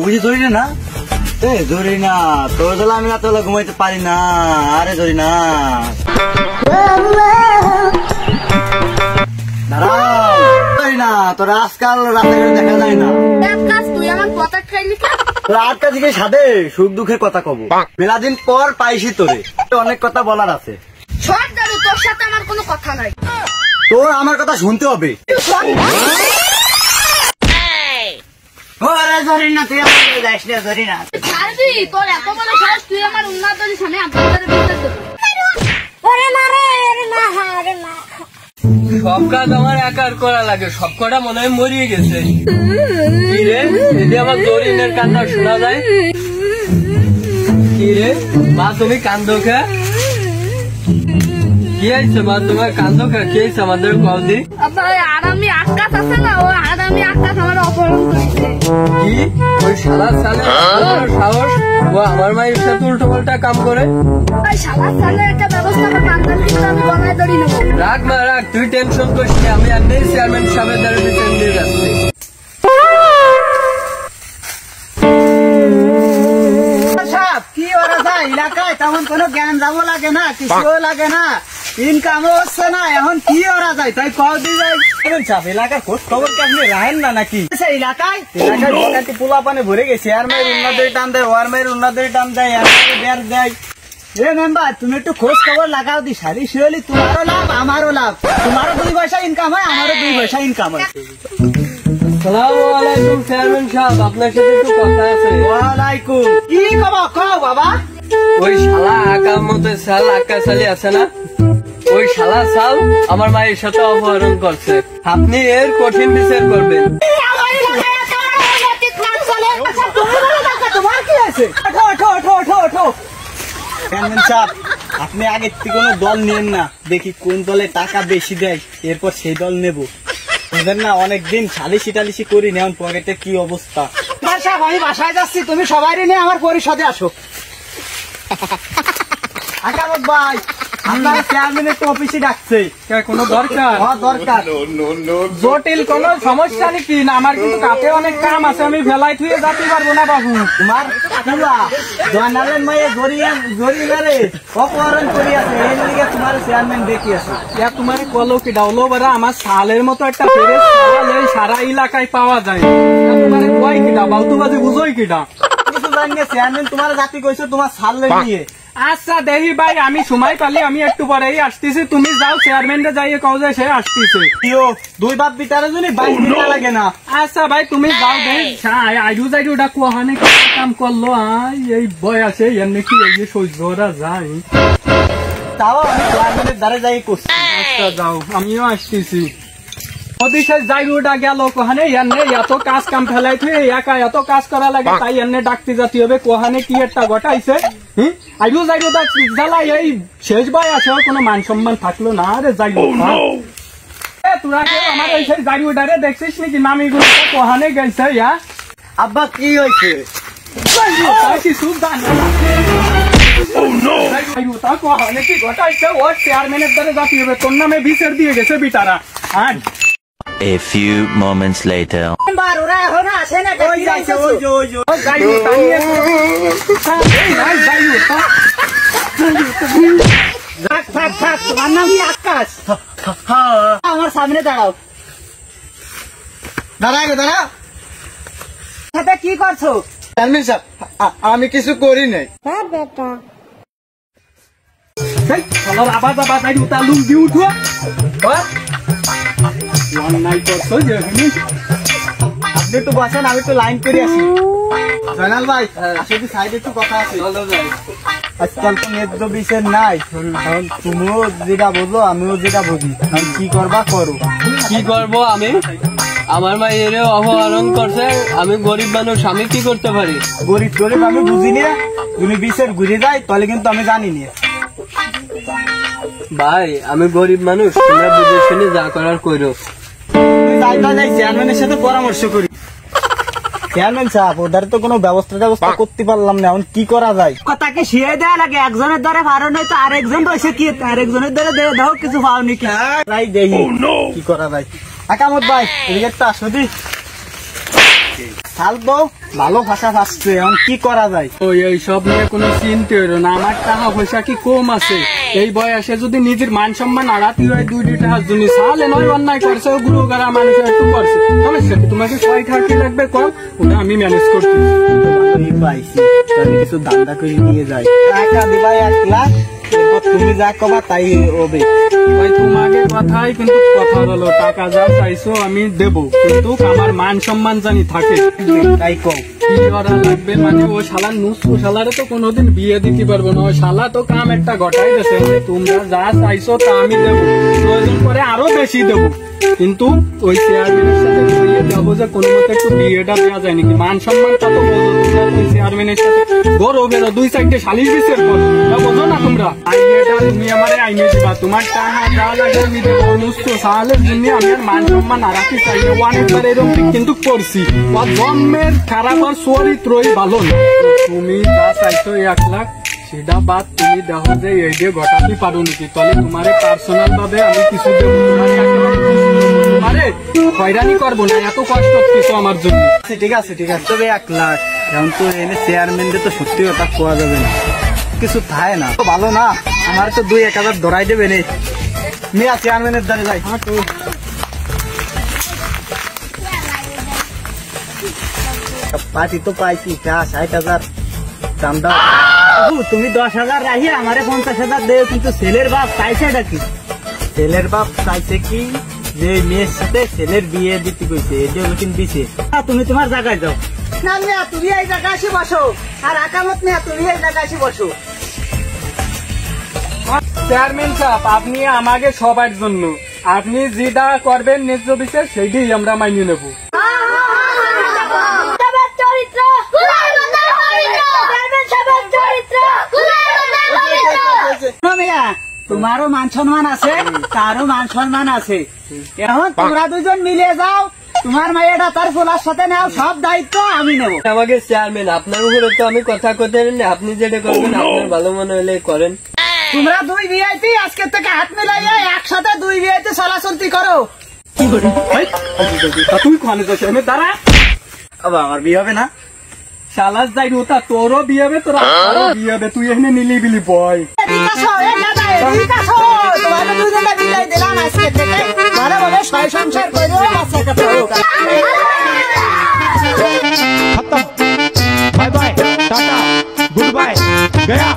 বুঝি ধরি না ধরি না তোর দলে আমি রাতে ঘুমাইতে পারি না। আরে ধরি না ধরি না তোর আজকাল রাতে দেখা যায় না। তুই আমার কথা খাইলি রাতটা দিকে সাদে সুখ দুঃখের কথা কব। মেলা দিন পর পাইছি তোরে, অনেক কথা বলার আছে। তোর সাথে আমার কোনো কথা নাই, তোর আমার কথা শুনতে হবে। ধরি না তুই আমার যাইস না, ধরি না ছাড়বি। তোর এত বড় সাহস, তুই আমার উন্নত সামনে আপনাদের সব কাজ আমার একার করা লাগে, সব কটা মনে হয় মরিয়ে গেছে। কি রে, যদি আমার জরিনের কান্না শোনা যায়? কি রে মা, তুমি কান্দো খা? কি হয়েছে মা, তোমার কান্দো খা? কি হয়েছে আমাদের কলদি? আরামি আকাশ আছে না, ও আরামি আকাশ আমার অপহরণ করেছে। কি ওই শালা সালে সাহস, ও আমার মায়ের সাথে উল্টো পাল্টা কাম করে? ওই শালা সালে একটা ব্যবস্থা আমার বান্ধব কিন্তু আমি গলায় ধরি নেবো। রাখ মা রাখ, তুই টেনশন করিস না, আমি আর নেই চেয়ারম্যান সাহেবের দ্বারা বিচার দিয়ে যাচ্ছি। কি ওরা যায় এলাকায় তেমন কোনো জ্ঞান যাবো লাগে না, কিছুও লাগে না, ইনকামও হচ্ছে না, এখন কি ওরা যায় তাই কদি যায়। এলাকার খোঁজ খবর কি আপনি রাখেন না নাকি? এলাকায় পোলা পানে ভরে গেছে, আর মায়ের উন্নতির টান দেয়, ওর মায়ের উন্নতির টান দেয়, বের দেয়। এ মেম্বার তুমি একটু খোঁজ খবর লাগাও দি, সারি শিরলি তোমারও লাভ আমারও লাভ, তোমারও 2 পয়সা ইনকাম হয়, আমারও 2 পয়সা ইনকাম হয়। আসসালামুয়ালাইকুম চেয়ারম্যান সাহেব, আপনার সাথে একটু কথা আছে। ওয়ালাইকুম। কি খবর কও বাবা? ওই শালা আকার মতো সাল আক্কা সালি আছে না, ওই শালা সাল আমার মায়ের সাথে অপহরণ করছে। আপনি এর কঠিন বিচার করবেন। তোমার কি আছে? আপনি আগে কোনো দল নেন না, দেখি কোন দলে টাকা বেশি দেয়, এরপর সেই দল নেব। বুঝলেন না, অনেকদিন সালিশি টালিশি করি না, পকেটে কি অবস্থা। আমি বাসায় যাচ্ছি, তুমি সবাই নিয়ে আমার পরিষদে আসো। আকামত ভাই, আপনার চেয়ারম্যান একটু অফিসে ডাকছে। কোনো দরকার? দরকার। জটিল কোন সমস্যা নাকি? না, আমার কিন্তু কাছে অনেক কাম আছে, আমি ভেলাই থুয়ে যেতে পারবো না বাবু। তোমার জয়নালের মায়ে জরিনারে অপহরণ করি আছে, এর লিগে তোমার চেয়ারম্যান দেখি আছে। তোমার কলো কি ডাউলো বারা, আমার সালের মতো একটা ফেরে সারা এলাকায় পাওয়া যায়। তোমার কয় কিটা বালতুবাজি বুঝোই কিটা? কিছু জানি না, চেয়ারম্যান তোমার জাতি কইছো তোমার সালে নিয়ে। আচ্ছা দেখি ভাই, আমি সময় পালি আমি একটু পরেই আসতেছি, তুমি যাও চেয়ারম্যানটা যাইয়ে কও যে সে আসতেছে। 2 বাপ বিটারে যদি 22 দিন লাগে না। আচ্ছা ভাই তুমি যাও, আইডু যাইডু ওটা কোহানে কাম করলো, এই বয়সে এমনি কি এই সহ্য করা যায়? তাও আমি চেয়ারম্যানের দ্বারে যাই করছি। আচ্ছা যাও, আমিও আসতেছি। অদিশে যাইডুটা গেল কোহানে, এমনি এত কাজ কাম ফেলাই তুই একা এত কাজ করা লাগে, তাই এমনি ডাকতে যেতে হবে। কোহানে কি একটা ঘটাইছে, আইডু যাইডু জ্বালাই এই শেষ বয় আছে, কোনো মান সম্মান থাকলো না। আরে যাইডু তোরা আমার ওই সেই জাইডুটারে দেখছিস নাকি? নামিগুলো কোহানে গেছে। আব্বা কি হয়েছে? কিছু জানি কোহানে কি ঘটাইছে, ওর চেয়ারম্যানের দ্বারা জাতি হবে, তোর নামে বিচার দিয়ে গেছে Vitara. A few moments later. ওরা এখন আসে না, ওই যাইছে, ওই যে তোমার নাম কি? আকাশ। আমার সামনে দাঁড়াও। দাঁড়াও। সাথে কি করছো? আমি কিছু করি নাই। আবার লুঙ্গি উঠো, অন্যায় করছো যে। আপনি একটু বসেন, আমি একটু লাইন করে আসি। জয়নাল ভাই, আসলে সাইডে একটু কথা আছে। আজকাল তো নেদ্র বিষয় নাই, তুমিও যেটা বললো আমিও যেটা বুঝি, কি করবা করো। কি করবো আমি? আমার মা এর অপহরণ করছে, আমি গরিব মানুষ, আমি কি করতে পারি? গরিব আমি বুঝি নিয়ে, তুমি বিষের ঘুরে যাই তাহলে কিন্তু আমি জানি নিয়ে। ভাই আমি গরিব মানুষ, তোমরা বুঝে শুনে যা করার করো। যাই চেয়ারম্যানের সাথে পরামর্শ করি। চেয়ারম্যান সাহেব, ওদের তো কোনো ব্যবস্থা করতে পারলাম না, এখন কি করা যায়? তাকে শিয়ে দেওয়া লাগে, একজনের দ্বারা পারো নাই তো আরেকজন রয়েছে, কি আরেকজনের দ্বারা দাও, কিছু পাওনি কি? তাই দেখি কি করা যায়। আকামত ভাই, এদিকে একটা আসো দি। ফালবো ভালো ভাষা ভাসছে, এখন কি করা যায়? ওই এইসব নিয়ে কোনো চিন্তা হইল না, আমার টাকা পয়সা কি কম আছে? এই বয়সে যদি নিজের মান সম্মান আড়াতি হয়, 2 টাকার জন্য সালে নয় অন্যায় করছে, গুরু গারা মানুষ একটু করছে, সমস্যা কি? তোমাকে 6 টাকা কি লাগবে কম, ওটা আমি ম্যানেজ করছি। ভালোই পাইছি, তাহলে কিছু দান্দা করে নিয়ে যাই। টাকা দিবাই 1 লাখ, এরপর তুমি যা কবা তাই হবে। ভাই তোমাকে কথাই কিন্তু কথা হলো, টাকা যা চাইছো আমি দেবো, কিন্তু আমার মান সম্মান জানি থাকে। তাই কও। কি করা লাগবে মানে ও শালার নুসু শালারে তো কোনোদিন বিয়ে দিতে পারবো না, ও শালা তো কাম একটা ঘটাই দিয়েছে, তোমরা যা চাইছো তা আমি দেবো, প্রয়োজন করে আরো বেশি দেবো, কিন্তু ওই চেয়ারম্যানের সাথে বিয়ে দেবো যে কোনো মতে একটু বিয়েটা দেওয়া যায় নাকি? মান সম্মানটা তো বোঝো, ওই চেয়ারম্যানের সাথে গরো বেরো 2-4টে শালিশ বিচার করো, বোঝো না তোমরা? আইডিয়াটা তুমি আমারে আইনে দিবা, তোমার টাকা যা লাগে আমি দেবো, নুসু শালের জন্য আমি আর মান সম্মান আরাকি চাই না। অনেকবার এরকম কিন্তু করছি, জন্মের খারাপ আর চরিত্রই ভালো না। তুমি যা চাইছো 1 লাখ, সেটা বাদ তুমি দেখো যে এই দিয়ে ঘটাতে পারো নাকি, তাহলে তোমার পার্সোনাল ভাবে আমি কিছু দেবো, তোমারে হয়রানি করবো না, এত কষ্ট কিছু আমার জন্য। ঠিক আছে ঠিক আছে, তবে 1 লাখ এখন তো এনে চেয়ারম্যানদের তো সত্যি কথা কোয়া যাবে না, কিছু থাকে না, ভালো না? আমার তো 2-1 হাজার ধরাই দেবে রে, মেয়া চেয়ারম্যানের দ্বারে যাই। পার্টি তো পাইছি, 60,000 দাম দাও। তুমি 10,000 রাখি আমারে 50,000 দেও, কিন্তু ছেলের বাপ চাইছে এটা কি? ছেলের বাপ চাইছে কি যে মেয়ের সাথে ছেলের বিয়ে দিতে কইছে, এটা লোকিন দিছে। তুমি তোমার জায়গায় যাও। না মিয়া তুমি এই জায়গায় এসে বসো, আর আকামত মিয়া তুমি এই জায়গায় এসে বসো। চেয়ারম্যান সাহেব, আপনি আমাকে সবার জন্য, আপনি যেটা করবেন ন্যায্য বিচার সেইটাই আমরা মানিয়ে নেবো। তোমারও মান সম্মান আছে, তারও মান সম্মান আছে, এখন তোমরা 2জন মিলে যাও, তোমার মাইয়াটা তার ফোলার সাথে নাও, সব দায়িত্ব আমি নেব। আমাকে চেয়ারম্যান আপনার উপরে তো আমি কথা কথা আপনি যেটা করবেন আপনার ভালো মনে হলে করেন। তোমরা 2 বিয়েতে আজকে থেকে হাত মিলাইয়া একসাথে 2 বিয়েতে চলাচলতি করো। কি করি তুই কোনে যাচ্ছ? দাঁড়া, আবার আমার বিয়ে হবে না? শালাস যাই ওটা তোরও বিয়ে হবে, তোর আমারও বিয়ে হবে, তুই এখানে নিলি বিলি বয়। তোমার 2জনটা বিলাই দিলাম আজকে থেকে, ভালোভাবে সংসার করো, বাচ্চা কাচ্চা হোক। खत्म, bye bye, tata, goodbye, गया।